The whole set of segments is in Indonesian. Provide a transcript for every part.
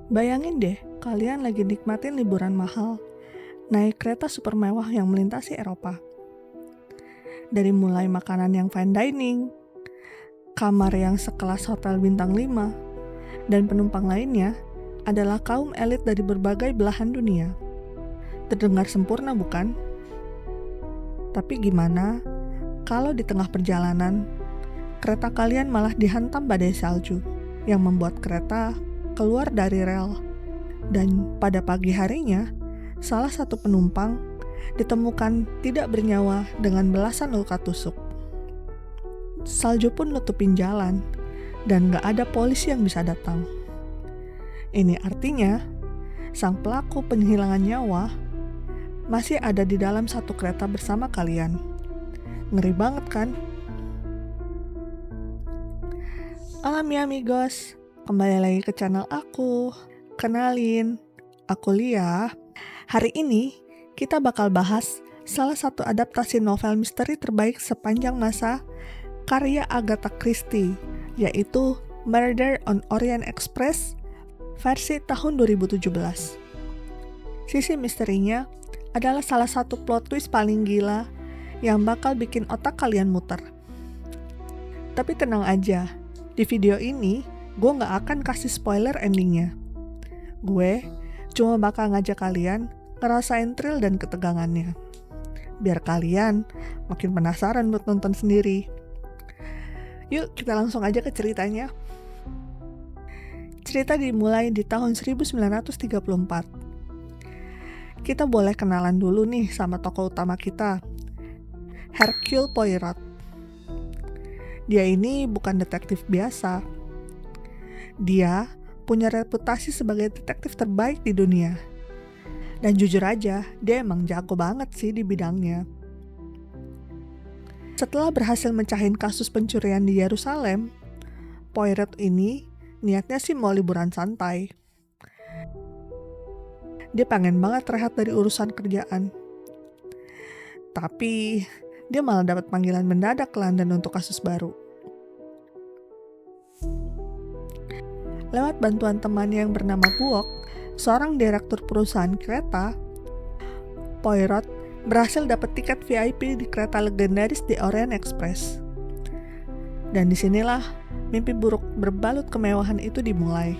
Bayangin deh, kalian lagi nikmatin liburan mahal, naik kereta super mewah yang melintasi Eropa. Dari mulai makanan yang fine dining, kamar yang sekelas hotel bintang 5, dan penumpang lainnya adalah kaum elit dari berbagai belahan dunia. Terdengar sempurna bukan? Tapi gimana kalau di tengah perjalanan, kereta kalian malah dihantam badai salju yang membuat kereta keluar dari rel. Dan pada pagi harinya, salah satu penumpang ditemukan tidak bernyawa dengan belasan luka tusuk. Salju pun nutupin jalan, dan gak ada polisi yang bisa datang. Ini artinya, sang pelaku penghilangan nyawa masih ada di dalam satu kereta bersama kalian. Ngeri banget kan? Halo mi amigos, kembali lagi ke channel aku. Kenalin, aku Lia. Hari ini kita bakal bahas salah satu adaptasi novel misteri terbaik sepanjang masa karya Agatha Christie, yaitu Murder on Orient Express versi tahun 2017. Sisi misterinya adalah salah satu plot twist paling gila yang bakal bikin otak kalian muter. Tapi tenang aja, di video ini gue gak akan kasih spoiler endingnya. Gue cuma bakal ngajak kalian ngerasain thrill dan ketegangannya. Biar kalian makin penasaran buat nonton sendiri. Yuk kita langsung aja ke ceritanya. Cerita dimulai di tahun 1934. Kita boleh kenalan dulu nih sama tokoh utama kita, Hercule Poirot. Dia ini bukan detektif biasa. Dia punya reputasi sebagai detektif terbaik di dunia. Dan jujur aja, dia emang jago banget sih di bidangnya. Setelah berhasil mecahin kasus pencurian di Yerusalem, Poirot ini niatnya sih mau liburan santai. Dia pengen banget rehat dari urusan kerjaan. Tapi dia malah dapat panggilan mendadak ke London untuk kasus baru. Lewat bantuan temannya yang bernama Buok, seorang direktur perusahaan kereta, Poirot berhasil dapat tiket VIP di kereta legendaris di Orient Express. Dan disinilah mimpi buruk berbalut kemewahan itu dimulai.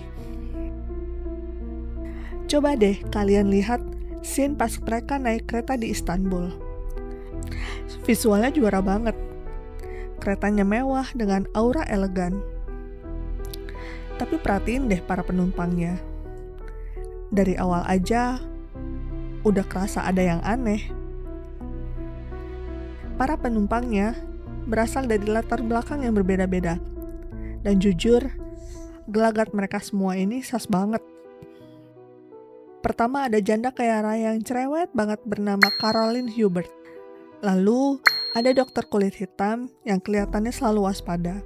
Coba deh kalian lihat scene pas mereka naik kereta di Istanbul. Visualnya juara banget. Keretanya mewah dengan aura elegan. Tapi perhatiin deh para penumpangnya. Dari awal aja udah kerasa ada yang aneh. Para penumpangnya berasal dari latar belakang yang berbeda-beda. Dan jujur, gelagat mereka semua ini sas banget. Pertama ada janda kaya raya yang cerewet banget bernama Caroline Hubert. Lalu ada dokter kulit hitam yang kelihatannya selalu waspada.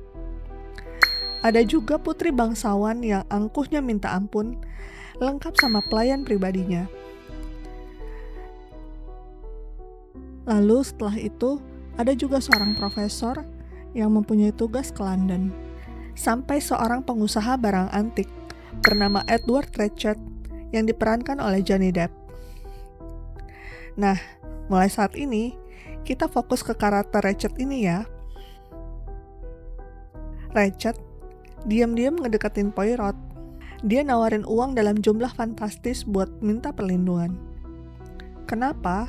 Ada juga putri bangsawan yang angkuhnya minta ampun, lengkap sama pelayan pribadinya. Lalu setelah itu ada juga seorang profesor yang mempunyai tugas ke London. Sampai seorang pengusaha barang antik bernama Edward Ratchet yang diperankan oleh Johnny Depp. Nah, mulai saat ini kita fokus ke karakter Ratchet ini ya. Ratchet diam-diam ngedeketin Poirot. Dia nawarin uang dalam jumlah fantastis buat minta perlindungan. Kenapa?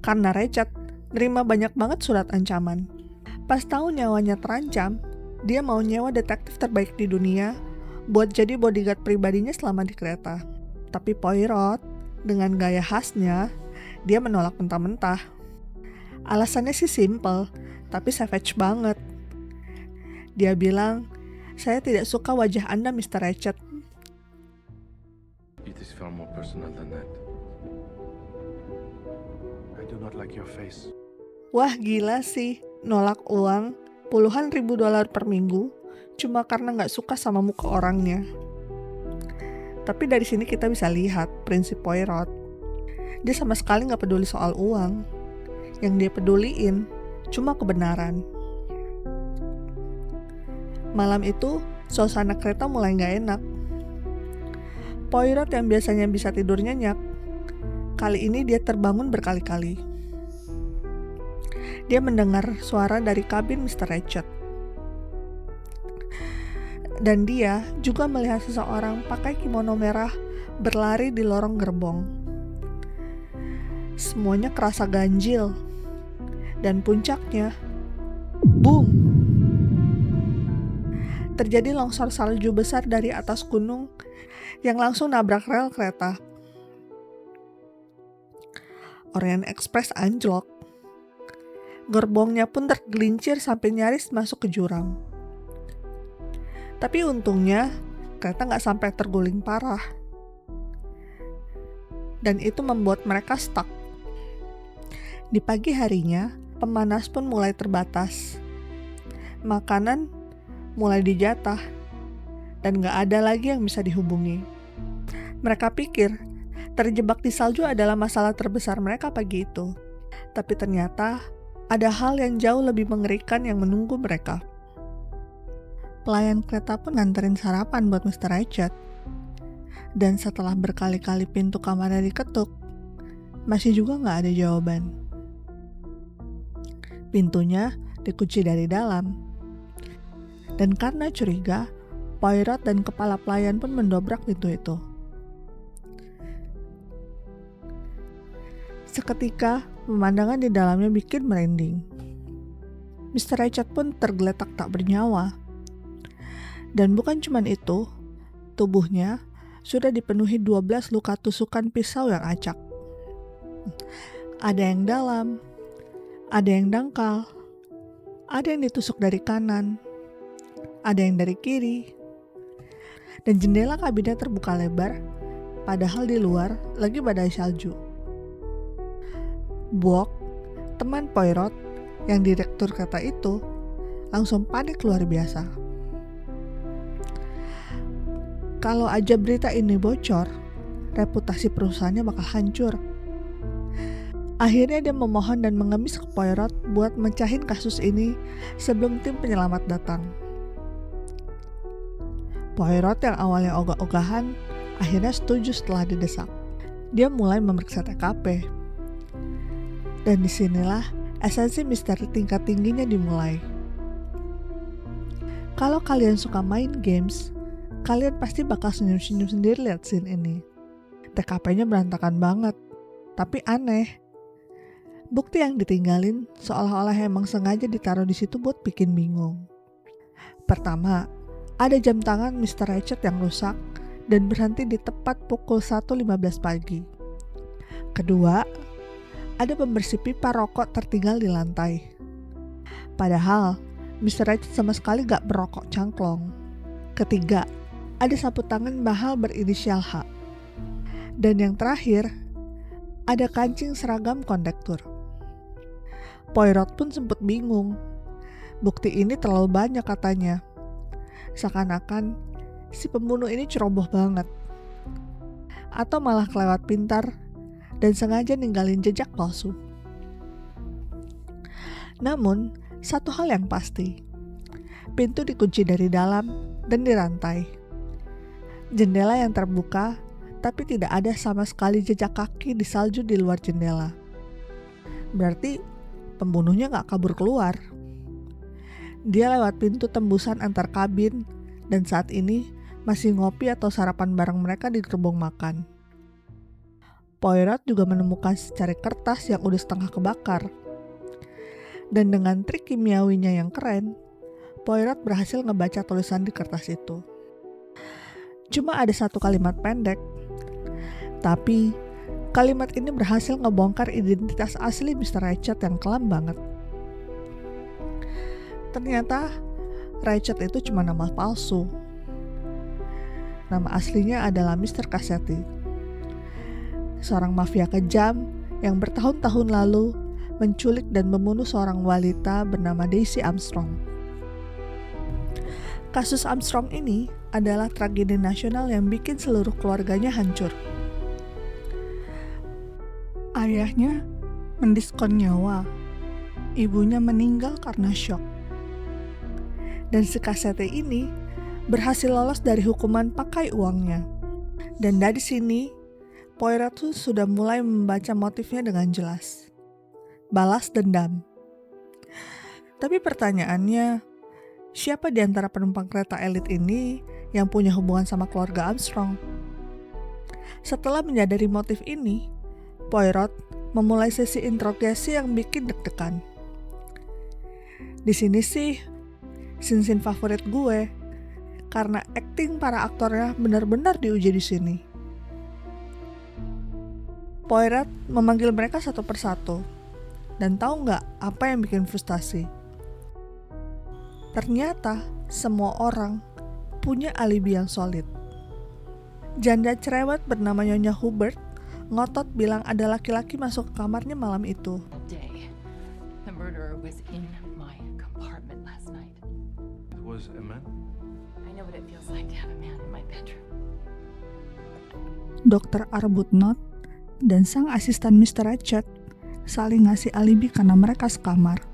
Karena Ratchet nerima banyak banget surat ancaman. Pas tahu nyawanya terancam, dia mau nyewa detektif terbaik di dunia buat jadi bodyguard pribadinya selama di kereta. Tapi Poirot, dengan gaya khasnya, dia menolak mentah-mentah. Alasannya sih simple, tapi savage banget. Dia bilang, "Saya tidak suka wajah Anda, Mr. Ratchet." It is far more personal than that. I do not like your face. Wah gila sih, nolak uang puluhan ribu dolar per minggu cuma karena gak suka sama muka orangnya. Tapi dari sini kita bisa lihat prinsip Poirot. Dia sama sekali gak peduli soal uang. Yang dia peduliin cuma kebenaran. Malam itu, suasana kereta mulai gak enak. Poirot yang biasanya bisa tidur nyenyak, kali ini dia terbangun berkali-kali. Dia mendengar suara dari kabin Mr. Ratchet. Dan dia juga melihat seseorang pakai kimono merah berlari di lorong gerbong. Semuanya kerasa ganjil. Dan puncaknya, boom! Terjadi longsor salju besar dari atas gunung yang langsung nabrak rel kereta. Orient Express anjlok. Gerbongnya pun tergelincir sampai nyaris masuk ke jurang. Tapi untungnya, kereta nggak sampai terguling parah. Dan itu membuat mereka stuck. Di pagi harinya, pemanas pun mulai terbatas. Makanan mulai dijatah, dan gak ada lagi yang bisa dihubungi. Mereka pikir terjebak di salju adalah masalah terbesar mereka pagi itu. Tapi ternyata ada hal yang jauh lebih mengerikan yang menunggu mereka. Pelayan kereta pun nganterin sarapan buat Mr. Ratchet. Dan setelah berkali-kali pintu kamarnya diketuk, masih juga gak ada jawaban. Pintunya dikunci dari dalam. Dan karena curiga, Poirot dan kepala pelayan pun mendobrak pintu itu. Seketika, pemandangan di dalamnya bikin merinding. Mr. Ratchet pun tergeletak tak bernyawa. Dan bukan cuma itu, tubuhnya sudah dipenuhi 12 luka tusukan pisau yang acak. Ada yang dalam, ada yang dangkal, ada yang ditusuk dari kanan, ada yang dari kiri, dan jendela kabinnya terbuka lebar, padahal di luar lagi badai salju. Buok, teman Poirot yang direktur kereta itu, langsung panik luar biasa. Kalau aja berita ini bocor, reputasi perusahaannya bakal hancur. Akhirnya dia memohon dan mengemis ke Poirot buat mecahin kasus ini sebelum tim penyelamat datang. Poirot yang awalnya ogah-ogahan akhirnya setuju setelah didesak. Dia mulai memeriksa TKP. Dan disinilah esensi misteri tingkat tingginya dimulai. Kalau kalian suka main games, kalian pasti bakal senyum-senyum sendiri lihat scene ini. TKP-nya berantakan banget, tapi aneh. Bukti yang ditinggalin seolah-olah emang sengaja ditaruh di situ buat bikin bingung. Pertama, ada jam tangan Mr. Ratchet yang rusak dan berhenti di tepat pukul 1.15 pagi. Kedua, ada pembersih pipa rokok tertinggal di lantai. Padahal, Mr. Ratchet sama sekali gak berokok cangklong. Ketiga, ada sapu tangan mahal berinisial H. Dan yang terakhir, ada kancing seragam kondektur. Poirot pun sempat bingung. Bukti ini terlalu banyak katanya. Seakan-akan si pembunuh ini ceroboh banget. Atau malah kelewat pintar dan sengaja ninggalin jejak palsu. Namun, satu hal yang pasti. Pintu dikunci dari dalam dan dirantai. Jendela yang terbuka, tapi tidak ada sama sekali jejak kaki di salju di luar jendela. Berarti pembunuhnya gak kabur keluar. Dia lewat pintu tembusan antar kabin dan saat ini masih ngopi atau sarapan bareng mereka di gerbong makan. Poirot juga menemukan secari kertas yang udah setengah kebakar. Dan dengan trik kimiawinya yang keren, Poirot berhasil ngebaca tulisan di kertas itu. Cuma ada satu kalimat pendek, tapi kalimat ini berhasil ngebongkar identitas asli Mr. Ratchet yang kelam banget. Ternyata Ratchet itu cuma nama palsu. Nama aslinya adalah Mr. Cassetti, seorang mafia kejam yang bertahun-tahun lalu menculik dan membunuh seorang wanita bernama Daisy Armstrong. Kasus Armstrong ini adalah tragedi nasional yang bikin seluruh keluarganya hancur. Ayahnya mendiskon nyawa, ibunya meninggal karena syok. Dan si Cassetti ini berhasil lolos dari hukuman pakai uangnya. Dan dari sini, Poirot tuh sudah mulai membaca motifnya dengan jelas. Balas dendam. Tapi pertanyaannya, siapa di antara penumpang kereta elit ini yang punya hubungan sama keluarga Armstrong? Setelah menyadari motif ini, Poirot memulai sesi interogasi yang bikin deg-degan. Di sini sih, scene favorit gue, karena akting para aktornya benar-benar diuji di sini. Poirot memanggil mereka satu persatu, dan tahu nggak apa yang bikin frustasi? Ternyata semua orang punya alibi yang solid. Janda cerewet bernama Nyonya Hubert ngotot bilang ada laki-laki masuk ke kamarnya malam itu. The murderer was in my compartment last night. It was a man? I know what it feels like to have a man in my bedroom. Dr. Arbuthnot dan sang asisten Mr. Ratchet saling ngasih alibi karena mereka sekamar.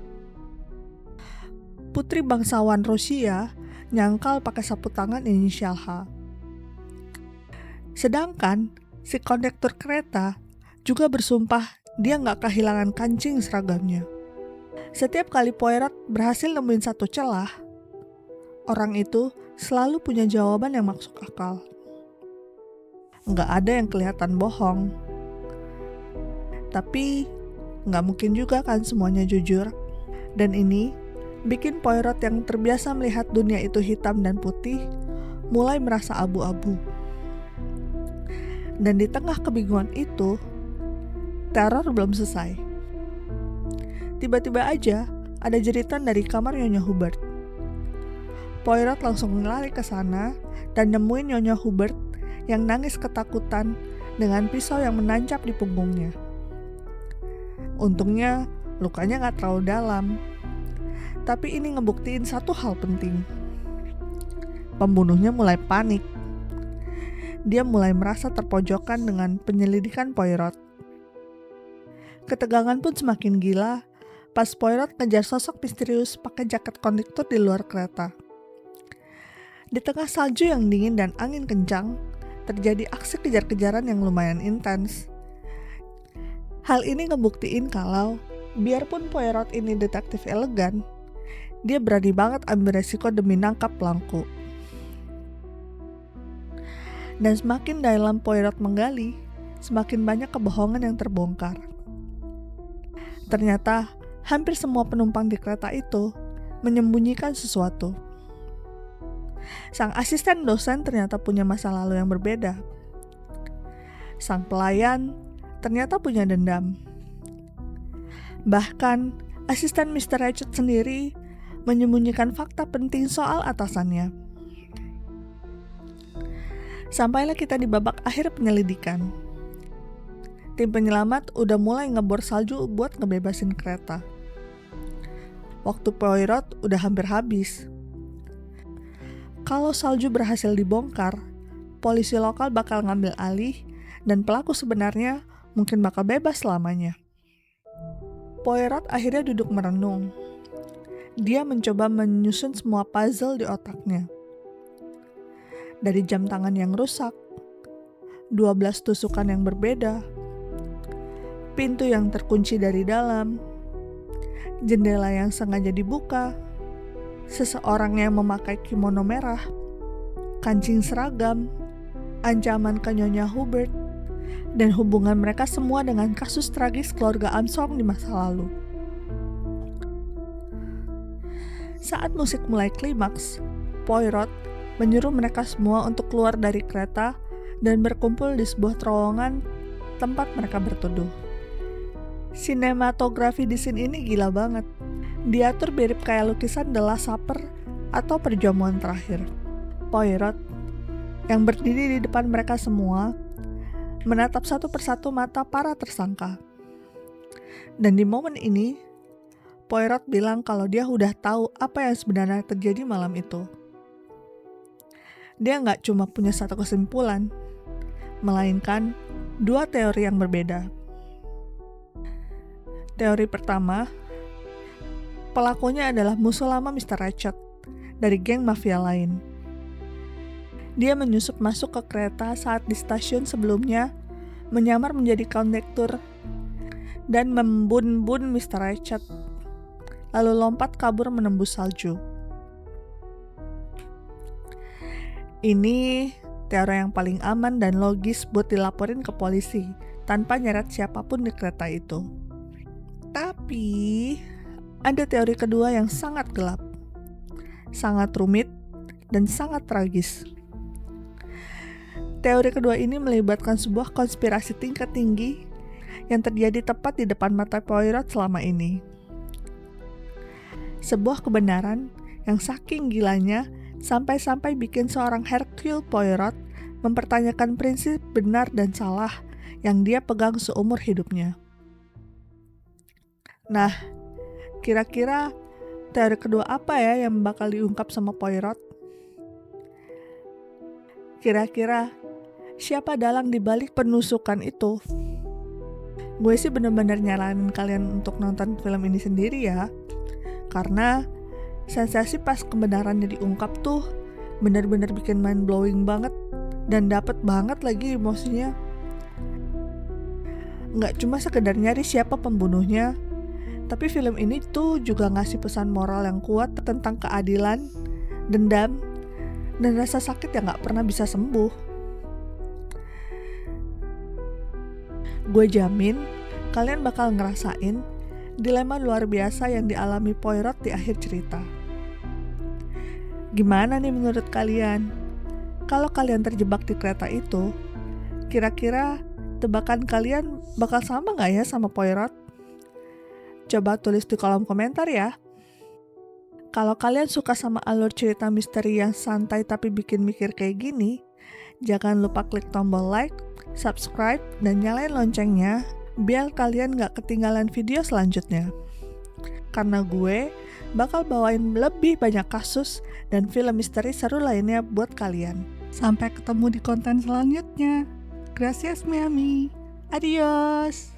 Putri bangsawan Rusia nyangkal pakai sapu tangan inisial H. Sedangkan si kondektur kereta juga bersumpah dia nggak kehilangan kancing seragamnya. Setiap kali Poirot berhasil nemuin satu celah, orang itu selalu punya jawaban yang masuk akal. Nggak ada yang kelihatan bohong. Tapi nggak mungkin juga kan semuanya jujur. Dan ini bikin Poirot yang terbiasa melihat dunia itu hitam dan putih mulai merasa abu-abu. Dan di tengah kebingungan itu, teror belum selesai. Tiba-tiba aja ada jeritan dari kamar Nyonya Hubert. Poirot langsung lari ke sana dan nemuin Nyonya Hubert yang nangis ketakutan dengan pisau yang menancap di punggungnya. Untungnya lukanya gak terlalu dalam. Tapi ini ngebuktiin satu hal penting. Pembunuhnya mulai panik. Dia mulai merasa terpojokan dengan penyelidikan Poirot. Ketegangan pun semakin gila pas Poirot ngejar sosok misterius pakai jaket kondektur di luar kereta. Di tengah salju yang dingin dan angin kencang, terjadi aksi kejar-kejaran yang lumayan intens. Hal ini ngebuktiin kalau biarpun Poirot ini detektif elegan, dia berani banget ambil resiko demi nangkap pelaku. Dan semakin dalam Poirot menggali, semakin banyak kebohongan yang terbongkar. Ternyata hampir semua penumpang di kereta itu menyembunyikan sesuatu. Sang asisten dosen ternyata punya masa lalu yang berbeda. Sang pelayan ternyata punya dendam. Bahkan asisten Mr. Ratchet sendiri menyembunyikan fakta penting soal atasannya. Sampailah kita di babak akhir penyelidikan. Tim penyelamat udah mulai ngebor salju buat ngebebasin kereta. Waktu Poirot udah hampir habis. Kalau salju berhasil dibongkar, polisi lokal bakal ngambil alih dan pelaku sebenarnya mungkin bakal bebas selamanya. Poirot akhirnya duduk merenung. Dia mencoba menyusun semua puzzle di otaknya. Dari jam tangan yang rusak, 12 tusukan yang berbeda, pintu yang terkunci dari dalam, jendela yang sengaja dibuka, seseorang yang memakai kimono merah, kancing seragam, ancaman ke Nyonya Hubert, dan hubungan mereka semua dengan kasus tragis keluarga Armstrong di masa lalu. Saat musik mulai klimaks, Poirot menyuruh mereka semua untuk keluar dari kereta dan berkumpul di sebuah terowongan tempat mereka berteduh. Sinematografi di scene ini gila banget. Diatur mirip kayak lukisan The Last Supper atau perjamuan terakhir. Poirot yang berdiri di depan mereka semua menatap satu persatu mata para tersangka. Dan di momen ini, Poirot bilang kalau dia udah tahu apa yang sebenarnya terjadi malam itu. Dia nggak cuma punya satu kesimpulan, melainkan dua teori yang berbeda. Teori pertama, pelakunya adalah musuh lama Mr. Ratchet dari geng mafia lain. Dia menyusup masuk ke kereta saat di stasiun sebelumnya menyamar menjadi kondektur dan membun-bun Mr. Richard, lalu lompat kabur menembus salju. Ini teori yang paling aman dan logis buat dilaporin ke polisi tanpa nyeret siapapun di kereta itu. Tapi ada teori kedua yang sangat gelap, sangat rumit, dan sangat tragis. Teori kedua ini melibatkan sebuah konspirasi tingkat tinggi yang terjadi tepat di depan mata Poirot selama ini. Sebuah kebenaran yang saking gilanya sampai-sampai bikin seorang Hercule Poirot mempertanyakan prinsip benar dan salah yang dia pegang seumur hidupnya. Nah, kira-kira teori kedua apa ya yang bakal diungkap sama Poirot? Kira-kira siapa dalang dibalik penusukan itu? Gue sih bener-bener nyaranin kalian untuk nonton film ini sendiri ya, karena sensasi pas kebenarannya diungkap tuh bener-bener bikin mind blowing banget dan dapet banget lagi emosinya. Nggak cuma sekedar nyari siapa pembunuhnya, tapi film ini tuh juga ngasih pesan moral yang kuat tentang keadilan, dendam, dan rasa sakit yang nggak pernah bisa sembuh. Gue jamin kalian bakal ngerasain dilema luar biasa yang dialami Poirot di akhir cerita. Gimana nih menurut kalian? Kalau kalian terjebak di kereta itu, kira-kira tebakan kalian bakal sama gak ya sama Poirot? Coba tulis di kolom komentar ya. Kalau kalian suka sama alur cerita misteri yang santai tapi bikin mikir kayak gini, jangan lupa klik tombol like, subscribe, dan nyalain loncengnya biar kalian gak ketinggalan video selanjutnya. Karena gue bakal bawain lebih banyak kasus dan film misteri seru lainnya buat kalian. Sampai ketemu di konten selanjutnya. Gracias, Miami. Adios.